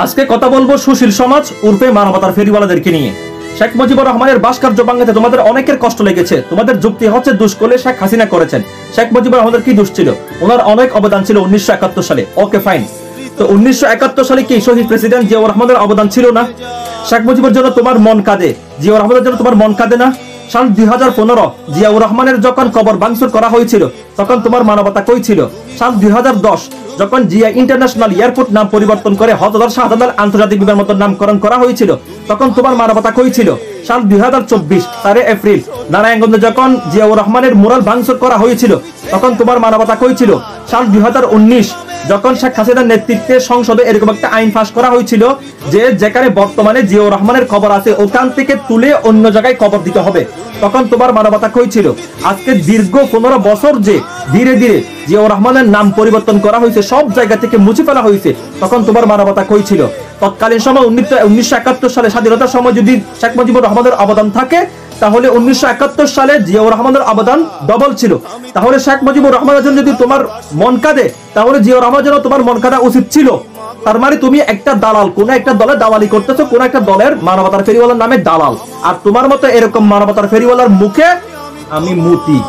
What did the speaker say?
আজকে কথা বলবো সুশীল সমাজ উর্ফে মানবতার ফেরিওয়ালাদেরকে নিয়ে। শেখ মুজিবুর রহমানের ভাস্কর্য ভাঙাতে তোমাদের অনেকের কষ্ট লেগেছে। তোমাদের যুক্তি হচ্ছে দুষ করলে শেখ হাসিনা করেছেন। শেখ মুজিবুর রহমানের কি দোষ ছিল? ওনার অনেক অবদান ছিল 1971 সালে। ওকে ফাইন, তো 1971 সালে কি শহীদ প্রেসিডেন্ট জিয়াউর রহমানের অবদান ছিল না? শেখ মুজিবের জন্য তোমার মন কাঁদে, জিয়াউর রহমানের জন্য তোমার মন কাঁদে না? সাল 2015 জিয়াউর রহমানের যখন কবর ভাঙচুর করা হয়েছিল তখন তোমার মানবতা কই ছিল? সাল 2010 যখন জিয়া ইন্টারন্যাশনাল এয়ারপোর্ট নাম পরিবর্তন করে হযরত শাহজালাল আন্তর্জাতিক বিমানবন্দর নামকরণ করা হয়েছিল তখন তোমার মানবতা কই ছিল? সাল 2024 4 এপ্রিল নারায়ণগঞ্জে যখন জিয়াউর রহমানের মুরাল ভাঙচুর করা হয়েছিল তখন তোমার মানবতা কই ছিল? সাল 2019 যখন শেখ হাসিনার নেতৃত্বে সংসদে এরকম একটা আইন পাস করা হয়েছিল যে যেখানে বর্তমানে জিয়াউর রহমানের কবর আছে ওখান থেকে তুলে অন্য জায়গায় কবর দিতে হবে, তখন তোমার মানবতা কই ছিল? আজকে দীর্ঘ 15 বছর যে ধীরে ধীরে জিয়াউর রহমানের নাম পরিবর্তন করা হয়েছে, সব জায়গা থেকে মুছে ফেলা হয়েছে, তখন তোমার মানবতা কই ছিল? তৎকালীন সময় 1971 সালে স্বাধীনতার সময় যদি শেখ মুজিবুর রহমানের অবদান থাকে তাহলে 1971 সালে জিয়াউর রহমানের অবদান ডবল ছিল। তাহলে শেখ মুজিবুর রহমানের জন্য যদি তোমার মন কাঁদে তাহলে জিয়াউর রহমানের জন্য তোমার মন কাঁদা উচিত ছিল। তার মানে তুমি একটা দালাল, কোন একটা দলের দালালি করতেছো, কোন একটা দলের মানবতার ফেরিওয়ালার নামে দালাল। আর তোমার মতো এরকম মানবতার ফেরিওয়ালার মুখে আমি মুতি।